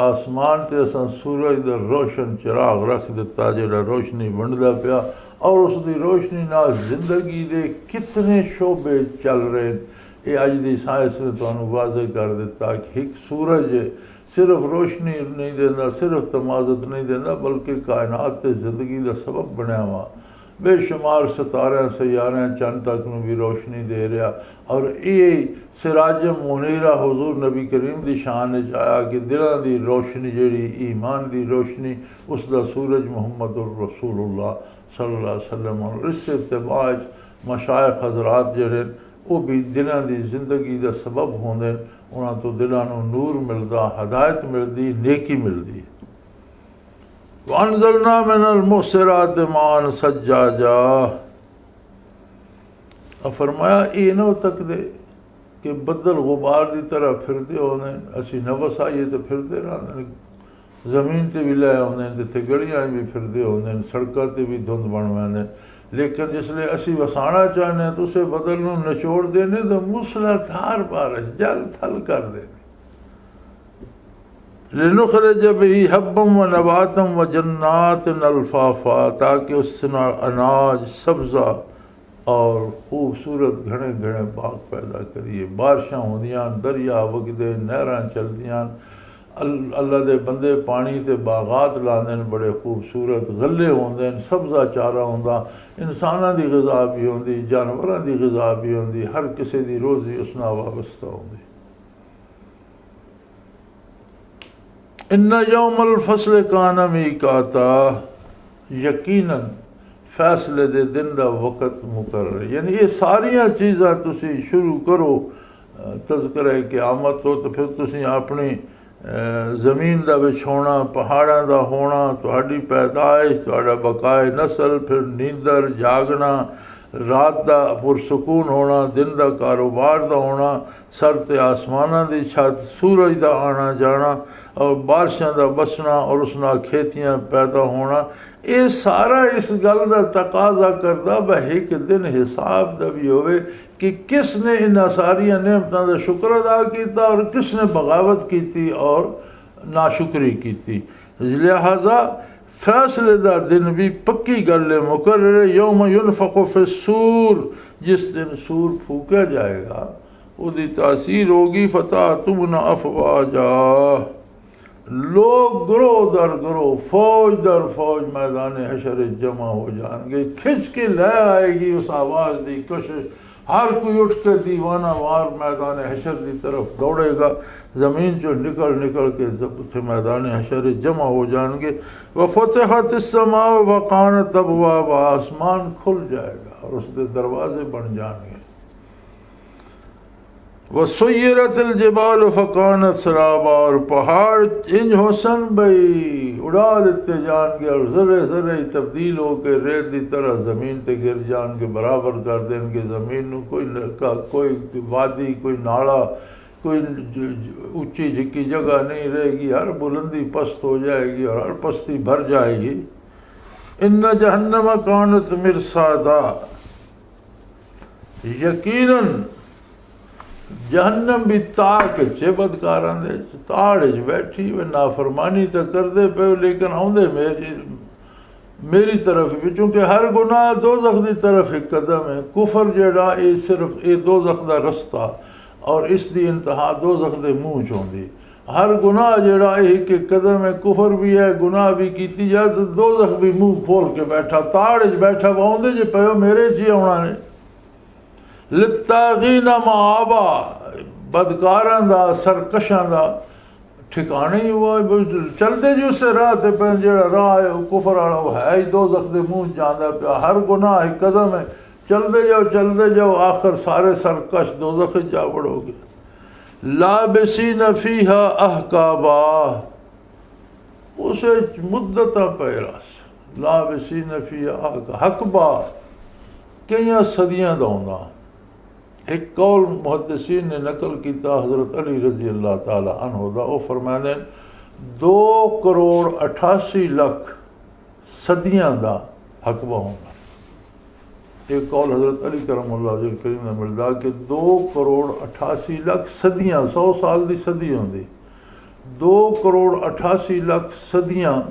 आसमान ते असां सूरज का रोशन चिराग रख दिता जिहड़ा रोशनी वंडदा पिया और उसकी रोशनी नाल जिंदगी के कितने शोबे चल रहे। ये अज की साइंस ने तुहानू वाज़े कर दिता कि एक सूरज सिर्फ रोशनी नहीं देता सिर्फ तमाजत नहीं देता बल्कि कायनात ते जिंदगी का सबब बनया वा। बेशुमार सितारे सैयारे चंद तक नू भी रोशनी दे रहा और ये सिराज मुनीरा हुजूर नबी करीम की शान आया कि दिलों की रोशनी जी ईमान की रोशनी उसका सूरज मुहम्मद रसूलुल्लाह सल्लल्लाहु अलैहि वसल्लम और इस इत्तिबाज मशाइख हजरात जड़े वो भी दिलों की जिंदगी का सबब होंगे। उन्होंने तो दिलों को नूर मिलता हदायत मिलती नेकी मिलती। वअनज़लना मिनल मुहसिरात मान सज्जाजा फरमाया ये ना तक दे कि बदल गुबार की तरह फिरते होने असी नवस आइए तो फिरते रहते जमीन से भी लै आते जिथे गलियां भी फिरते होंगे सड़कों से भी धुंध बन वैंदे लेकिन जिसले असी वसाना चाहने तो उसे बदल नूं निचोड़ देने तो मूसलाधार बारिश जल थल कर देने। लिनुखरिज बिही हब्बम व नबातम व जन्नात अल्फाफा ताकि उससे अनाज सब्ज़ा और खूबसूरत घने घने बाग पैदा करिए। बारिशां होंदियां दरिया वगदे नहरां चलदियां अल्लाह दे बंदे पानी ते बागात लाते हैं, बड़े खूबसूरत गले होंदे हैं, सब्ज़ा चारा होंदा, इंसानां दी ग़िज़ा भी होंदी, जानवरां दी ग़िज़ा भी होंदी, हर किसी दी रोज़ी उस नाल वाबस्ता होंदी। इन्ना यौमल फ़स्ल काना मीक़ाता, यकीनन फैसले दे दिन दा वक़्त मुकर्रर। यानी ये सारियां चीज़ां तुसी शुरू करो तज़किरे क़यामत हो तो फिर तुसी अपनी ज़मीन दा विछोना, पहाड़ां दा होना, तुहाडी पैदाइश, तुहाडा बकाए नस्ल, फिर नींदर जागना, रात दा पुरसकून होना, दिन दा कारोबार दा होना, सर ते आसमानां दी छत, सूरज दा आना जाना और बारिशां दा बसना और उस नाल खेतियां पैदा होना, ये सारा इस गल का तकाजा करदा ब एक दिन हिसाब दा भी होवे कि किसने इन्हां सारियां नेमतां दा शुक्र अदा किया और किसने बगावत की और नाशुक्री की। लिहाजा फैसले दा दिन भी पक्की गल है, मुकर्रर। यौम युनफ़ख़ु फ़िस्सूर, जिस दिन सूर फूका जाएगा उसकी तासीर होगी। फ़ताअतुना अफ़वाजा, लोग ग्रोह दर ग्रोह, फौज दर फौज मैदान हशर जमा हो जाएंगे। खिंच के लै आएगी उस आवाज़ की कशिश, हर कोई उठ के दीवाना वार मैदान हशर की तरफ दौड़ेगा। ज़मीन से निकल निकल के उसे मैदान हशर जमा हो जाएंगे। व फ़ुतिहतिस समाअ व कानत अबवाब, आसमान खुल जाएगा और उसके दरवाजे बन जाएंगे। व सुय्यरतिल जिबाल फ़कानत सराबा, और पहाड़ इंज होसन भाई उड़ा देते जाएंगे और ज़रे ज़रे तब्दील होकर रेत की तरह ज़मीन पर गिर जाएंगे, बराबर कर देंगे ज़मीन को। कोई वादी, कोई नाला, कोई ऊंची झिकी जगह नहीं रहेगी, हर बुलंदी पस्त हो जाएगी और हर पस्ती भर जाएगी। इन्ना जहन्नम कानत मिरसादा, यकीनन जहन्नम भी ताक चे बदकारां दे, ताड़ च बैठी वे नाफरमानी तो करते पे लेकिन आउंदे मेरी तरफ भी, क्योंकि हर गुनाह दोज़ख की तरफ एक कदम है। कुफर जेड़ा ये सिर्फ ये दोज़ख का रस्ता और इसकी इंतहा दोज़ख के मुँह च होंदी। हर गुनाह जेड़ा एक एक कदम है, कुफर भी है, गुनाह भी की जाए तो दोज़ख भी मुँह खोल के बैठा, ताड़ च बैठा, आउंदे जे पे मेरे च ही आना ने। लित्तागीना माबा, बदकारां दा सरकशां दा ठिकाने ही हुआ। चलते जो उस राह ते पे जेड़ा राह है कुफर वाला वो है ही दोज़ख दे मुँह जांदा पिया। हर गुनाह एक कदम है, चलते जाओ आखिर सारे सरकश दोज़ख जा पड़ोगे। लाबिसीन फीहा अहकाबा, उसे मुद्दत पैरस, लाबिसीन फीहा हकबा, कई सदियां दा होंदा। एक कौल मुहद्दिसीन ने नकल किया हज़रत अली रज़ी अल्लाह ताला अन्हु दा, वो फरमाते 2,88,00,000 सदियां दा हकबा होंदा। एक कौल हज़रत अली करमुल्लाह वजह करीम ने मिलदा कि 2,88,00,000 सदियां, 100 साल की सदी होंदी, 2,88,00,000 सदियां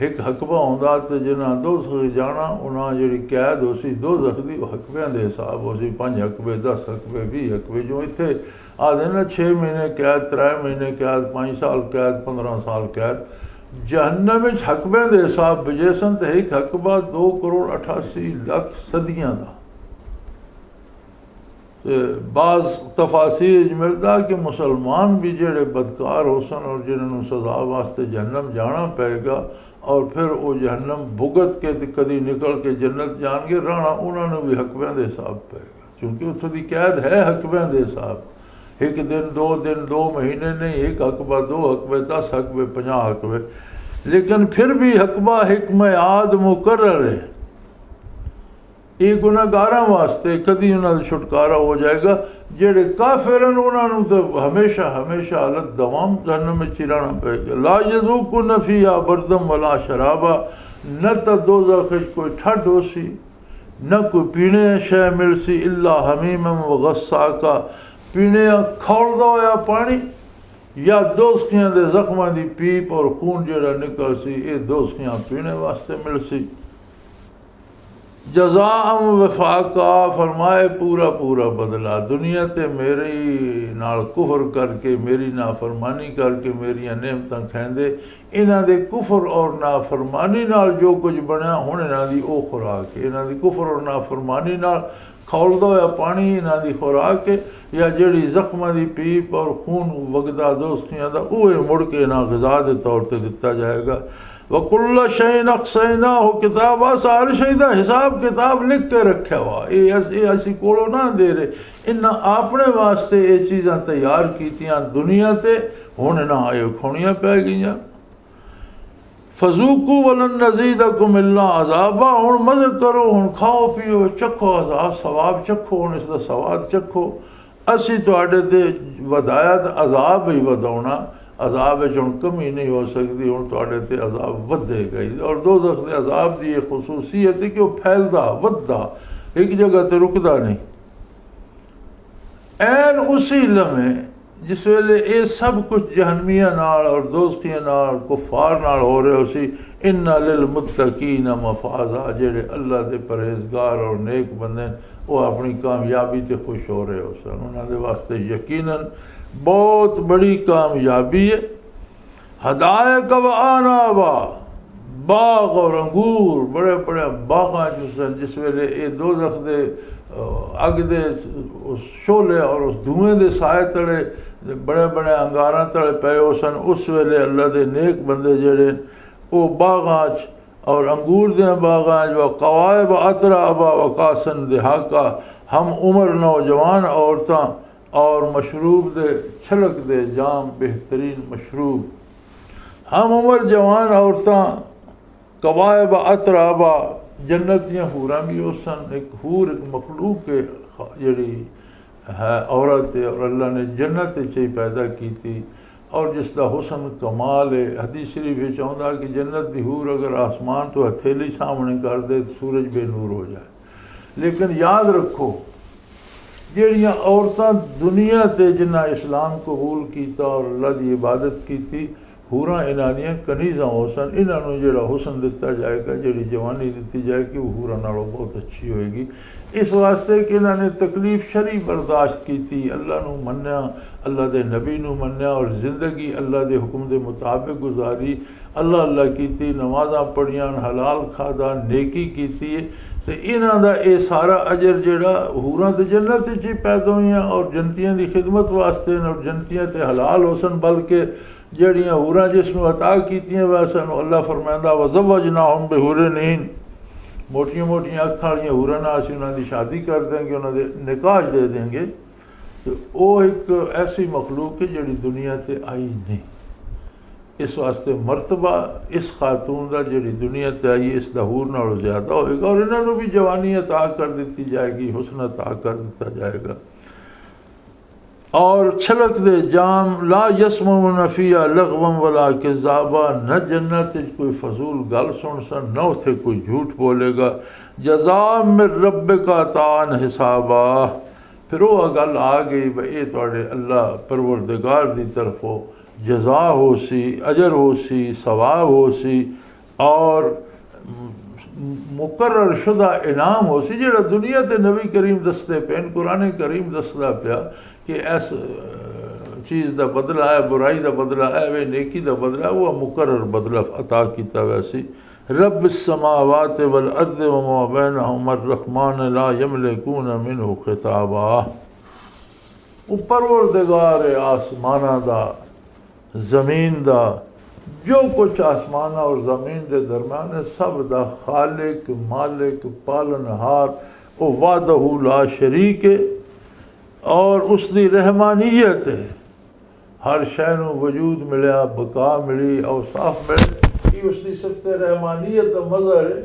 एक हकबा होंदा। तो जिन्हें दोज़ख जाना उन्हें जी कैद हो सी दोज़ख की हकबियां के हिसाब हो सी, 5 हकबे, 10 हकबे, 20 हकबे। जो इतने आते ना 6 महीने कैद, 3 महीने कैद, 5 साल कैद, 15 साल कैद। जहन्नम में हकबियां के हिसाब बजेसन तो एक हकबा 2,88,00,000 सदियां का। बाज़ तफासीर मिलता कि मुसलमान भी जेड़े बदकार हो सन और जिन्होंने सज़ा वास्ते जहन्नम जाना पेगा और फिर वो जहन्नम भुगत के कभी निकल के जन्नत जाएंगे रहना, उन्होंने भी हकबियां के हिसाब पेगा, क्योंकि उत्थों की कैद है हकबियां के हिसाब। एक दिन, 2 महीने नहीं, एक हकबा, 2 हकबे, 10 हकबे, 50 हकबे। लेकिन फिर भी हकबा एक मियाद मुकर्रर है। ये गुनाहगारां वास्ते कभी उन्होंने छुटकारा हो जाएगा। जेड़े काफिर हैं उन्होंने तो हमेशा हमेशा हालत दवाम जहन्नम में चिराना पेगा। ला यज़ूक़ून फ़ीहा बरदम वला शराबा, न तो दोज़ख कोई ठंड हो सी, न कोई पीने शय मिल सी, इल्ला हमीमम व गस्साका, पीने खौलदा होया पानी या दोज़खियां दे जख्मां दी पीप और खून जेड़ा निकल सी, ये दोज़खियां पीने वास्ते मिल सी। जज़ाअम वफाका, फरमाए पूरा पूरा बदला। दुनिया ते मेरी नाल कुफर करके, मेरी नाफरमानी करके मेरियां नेमतां खैंदे, इन्हां दे कुफर और नाफरमानी नाल जो कुछ बनया हुण इन्हां दी ओह खुराक है। इन्हां दी कुफर और नाफरमानी नाल खौलदा होया पानी इन्हां दी खुराक है, या जिहड़ी जख्मां दी पीप और खून वगदा दोस्तियां दा, उहे मुड़ के इन्हां ग़िज़ा दे तौर ते दिता जाएगा। वकुल्ल शैइन अहसैनाहु किताबा, सारी शै दा हिसाब किताब लिख के रखा हुआ। ये असी कोलों ना दे रहे, इन्हां अपने वास्ते ये चीज़ां तैयार कीतियां दुनिया ते, हुण इन्हां आए खोणियां पै गईयां। फजूकू वलन नज़ीदकुम इल्ला अज़ाबा, हुण मज़े करो, हुण खाओ पियो, चखो अज़ाब, सवाब चखो, हुण इसदा सवाद चखो। असी तुहाडे ते वधाया ते अज़ाब ही वधाउणा, अज़ाब विच हुण कमी नहीं हो सकती, हुण तुहाडे ते अज़ाब वधेगा ही। और दोज़ख दे अज़ाब दी इह खसूसियत है कि वह फैलदा वधदा, एक जगह ते रुकदा नहीं। ऐन उसी लम्हे जिस वेले ये सब कुछ जहन्मियां नाल और दोस्तियां नाल कुफार नाल हो रहे हो सी, इन्ना लिल मुत्तकीन मफाज़ा, जेड़े अल्लाह दे परहेज़गार और नेक बंदे वो अपनी कामयाबी ते खुश हो रहे हो सन। उन्हां दे वास्ते यकीनन बहुत बड़ी कामयाबी है। हदायक व अनाबा, बाग और अंगूर, बड़े बड़े बागां सन। जिस वेले ये दोज़ख दे अग दे शोले और उस धुएं दे साए तले बड़े बड़े अंगारां तले पे हो सन, उस वेले अल्लाह दे नेक बंदे जेड़े वो बागां और अंगूर दे बागां व कवायब अतराबा व कासन दिहाका, हम उम्र नौजवान औरतां और मशरूब दे छलक दे जाम बेहतरीन मशरूब। हम उम्र जवान औरतां कवायब अतराबा, जन्नत दियां हूरां भी हो सन। एक हूर एक मखलूक जिहड़ी है औरत है, और अल्लाह ने जन्नत ही पैदा की थी, और जिसका हुसन कमाल है। हदीस शरीफ विच आउंदा कि जन्नत दी हूर अगर आसमान तो हथेली सामने कर दे तो सूरज बेनूर हो जाए। लेकिन याद रखो, जिहड़ियां औरतां दुनिया ते जिन्हां इस्लाम कबूल कीता और अल्लाह दी इबादत की, हूरां इन्हां दियां कनीज़ां हो सन। इन्हां नूं जिहड़ा हुसन दिता जाएगा, जिहड़ी जवानी दी जाएगी, वो हूरां नालों बहुत अच्छी होएगी। इस वास्ते कि इन्हां ने तकलीफ शरी बर्दाश्त की थी, अल्लाह नूं मन्निया, अल्लाह दे नबी नूं मन्निया, और ज़िंदगी अल्लाह दे हुक्म दे मुताबिक गुजारी। अल्लाह अल्लाह कीती, नमाज़ां पढ़ियां, हलाल खादा, नेकी कीती है। तो इन्हां दा ये सारा अजर जिहड़ा हूरां ते जन्नत विच ही पैदा होईयां और जन्नतियां दी खिदमत वास्ते, और जन्नतियां ते हलाल हो सन। बल्कि जड़ियाँ हूरां जिसनों अता कीतियां वैसा अल्लाह फरमांदा वज़व्वजनाहुम बिहुरिन, मोटियां मोटियां अखां वालियां हूरां नाल असीं उन्हां दी शादी कर देंगे, उन्हां दे निकाह दे देंगे। तो वो एक ऐसी मखलूक है जिहड़ी दुनिया ते आई नहीं। इस वास्ते मरतबा इस खातून का जिहड़ी दुनिया ते आई इस दा हूर नालों ज़्यादा होएगा, और इन्हां नूं भी जवानी अता कर दी जाएगी, हुस्न अता कर दिता जाएगा। और छलक दे जाम, ला यसमऊन फ़ीहा लग़वन वला किज़ाबा, न जन्नत कोई फजूल गल सुन सन, न उथे कोई झूठ बोलेगा। जज़ा मिन रब्बिका अतान हिसाबा, फिर वो गल आ गई भाई ये तुहाडे अल्लाह परवरदिगार दी तरफों जज़ा हो सी, अजर हो सी, सवाब हो सी, और मुकर्रर शुदा इनाम हो सी, जिहड़ा दुनिया ते नबी करीम दसदे पे, कुरान करीम दसदा पिया कि इस चीज़ का बदला है, बुराई का बदला है, वे नेकी का बदला है, वह मुकर्रर बदला अता किया वैसी। रब समावात वल अर्द व मा बैनहुमा अर्रहमान ला यमलिकून मिन्हु खिताबा, परवरदिगार आसमाना दा ज़मीन दा, जो कुछ आसमान और ज़मीन के दरम्यान है, सब दा खालिक मालिक पालनहार, वो वादहू ला शरीक है, और उसकी रहमानियत है। हर शै नूं वजूद मिलिया, बका मिली, औसाफ मिले, ये उसकी सिफ़त रहमानियत का मज़हर है।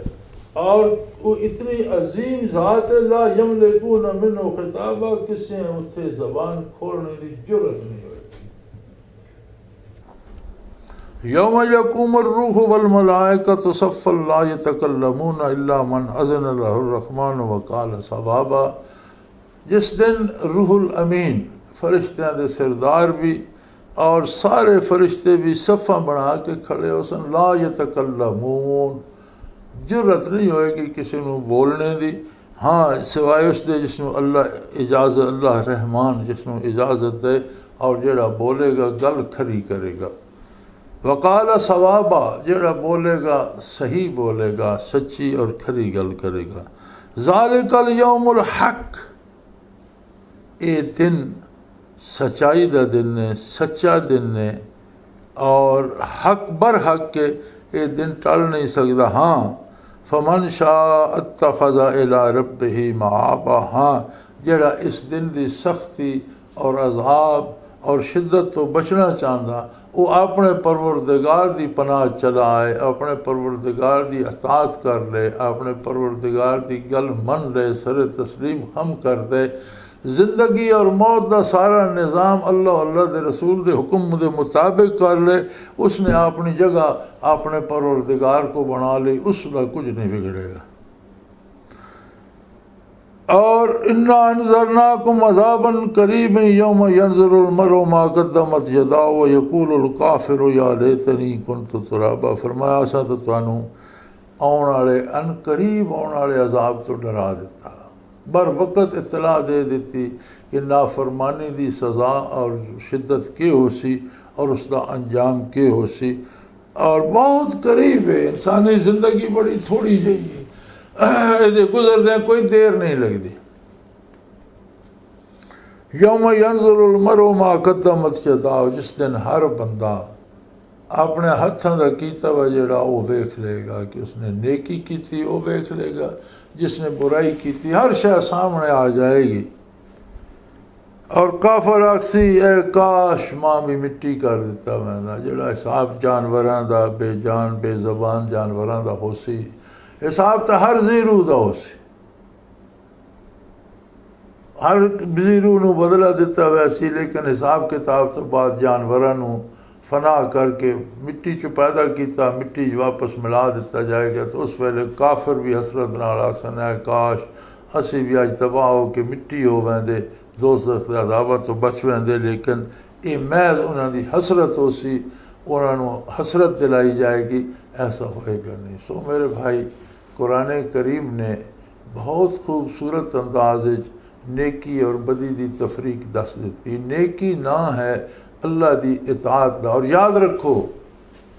और वो इतनी अजीम ज़ात है, ला यमलिकून मिन्हु खिताबा, किसी उत्थे ज़बान खोलने की जुर्रत नहीं होती। यौम यक़ूमुर रूह वल मलाइकतु सफ़्फ़न ला यतकल्लमून इल्ला मन अज़िन लहुर रहमान व क़ाल सवाबा, जिस दिन रूहुल अमीन फरिश्तियाँ दे सरदार भी और सारे फरिश्ते भी सफ़ा बना के खड़े हो सन, ला यतकल्लमून, जुर्रत नहीं होएगी किसी को बोलने की। हाँ सिवाय उसके जिसनों अल्लाह इजाज़त, अल्लाह रहमान जिसनों इजाज़त दे, और जेड़ा बोलेगा गल खरी करेगा। वकाल सवाबा, जेड़ा बोलेगा सही बोलेगा, सच्ची और खरी गल करेगा। ज़ालिकल यौमुल हक, ये दिन सच्चाई का दिन ने, सच्चा दिन ने, और हक बर हक के ये दिन टल नहीं सकता। हाँ फमन शाअ अत्तखज़ इला रब्बिही मआबा, हाँ जेड़ा इस दिन की सख्ती और अज़ाब और शिद्दत तो बचना चाहता, वो अपने परवरदिगार की पनाह चला आए, अपने परवरदिगार की अताअत कर ले, अपने परवरदिगार की गल मन ले, सर तस्लीम खम कर दे। ज़िंदगी और मौत का सारा निज़ाम अल्लाह अल्लाह के रसूल के हुक्म के मुताबिक कर ले, उसने अपनी जगह अपने परवरदिगार को बना ली, उसका कुछ नहीं बिगड़ेगा। और इन्ना अंज़रनाकुम अज़ाबन करीब यौम यंज़ुरुल मरउ मा क़द्दमत यदाहु व यक़ूलुल काफ़िरु या लैतनी कुन्तु तुराबा। फरमाया असां तो तुहानू आने वाले अन करीब आने वाले अज़ाब तो डरा दिता, बर वक़्त इत्तला दे दी कि नाफरमानी की सज़ा और शिद्दत के हो सी और उसका अंजाम के हो सी, और बहुत करीब है। इंसानी ज़िंदगी बड़ी थोड़ी जी है, ये गुजरदे कोई देर नहीं लगती। यौम यंज़ुरुल मरउ मा क़द्दमत यदाहु, जिस दिन हर बंदा अपने हथों का कीता वा जेड़ा वो वेख लेगा कि उसने नेकी की, वो वेख लेगा, जिसने बुराई की हर शय सामने आ जाएगी। और काफर आखसी ए काश मां भी मिट्टी कर दिता मैं, जेड़ा हिसाब जानवरों का, बेजान बेज़बान जानवरों का हो सी, हिसाब तो हर जीरू का हो सी, हर जीरू नू बदला दिता वैसी, लेकिन हिसाब किताब तो बाद जानवरों नू फना करके मिट्टी च पैदा किया, मिट्टी वापस मिला दिता जाएगा। तो उस वेले काफिर भी हसरत नाल आखन है काश असी भी अज तबाह हो के मिट्टी हो वेंदे, दोज़ख के अज़ाब तो बच वेंदे। लेकिन ये महज उन्होंने हसरत हो सी, उन्होंने हसरत दिलाई जाएगी, ऐसा होएगा नहीं। सो मेरे भाई, कुरान करीम ने बहुत खूबसूरत अंदाज नेकी और बदी की तफरीक दस दी। नेकी ना है अल्लाह की इताअत दा। और याद रखो,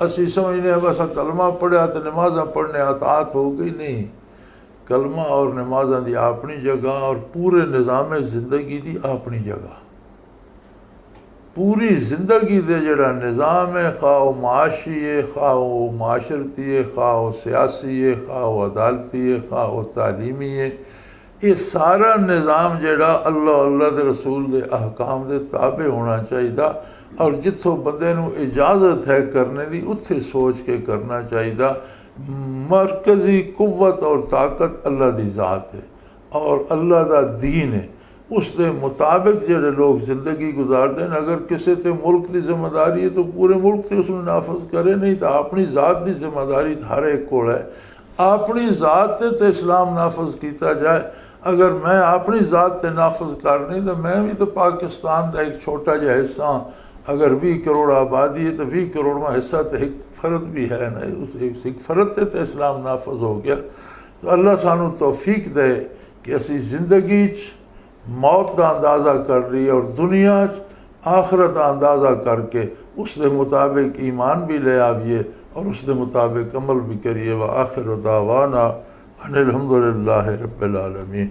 असी समझने बस कलमा पढ़िया तो नमाज़ा पढ़ने अताअत हो गई, नहीं। कलमा और नमाज़ा की अपनी जगह और पूरे निज़ाम ज़िंदगी की अपनी जगह। पूरी ज़िंदगी दे जड़ा निज़ाम है, खा वो माशी है, खा वो माशरती है, खा वो सियासी है, खा वो अदालती है, खा वो तालीमी है, ये सारा निज़ाम जड़ा अल्लाह अल्लाह के रसूल के अहकाम के ताबे होना चाहिए। और जिथों बंदे नू इजाज़त है करने की, उत्थे सोच के करना चाहिए। मरकज़ी कुव्वत और ताकत अल्लाह की ज़ात है और अल्लाह का दीन है। उसके मुताबिक जोड़े लोग जिंदगी गुजारते हैं। अगर किसी ते मुल्क की जिम्मेदारी है तो पूरे मुल्क से उसमें नाफज करे, नहीं तो अपनी ज़ात की जिम्मेदारी हर एक को है। अपनी ज़ात ते इस्लाम नाफज किया जाए। अगर मैं अपनी ज़ात ते नाफज करनी तो मैं भी तो पाकिस्तान का एक छोटा जिहा हिस्सा। अगर 20 करोड़ आबादी है तो 20 करोड़वा हिस्सा तो एक फ़र्द भी है ना, उस एक फ़र्द से तो इस्लाम नाफज हो गया। तो अल्लाह सानू तौफीक दे कि असी जिंदगी मौत का अंदाज़ा कर ली और दुनिया आखरत का अंदाज़ा करके उसके मुताबिक ईमान भी ले आइए और उसके मुताबिक अमल भी करिए। व आखिर दावाना अनिल हम्दुलिल्लाहि रब्बिल आलमीन।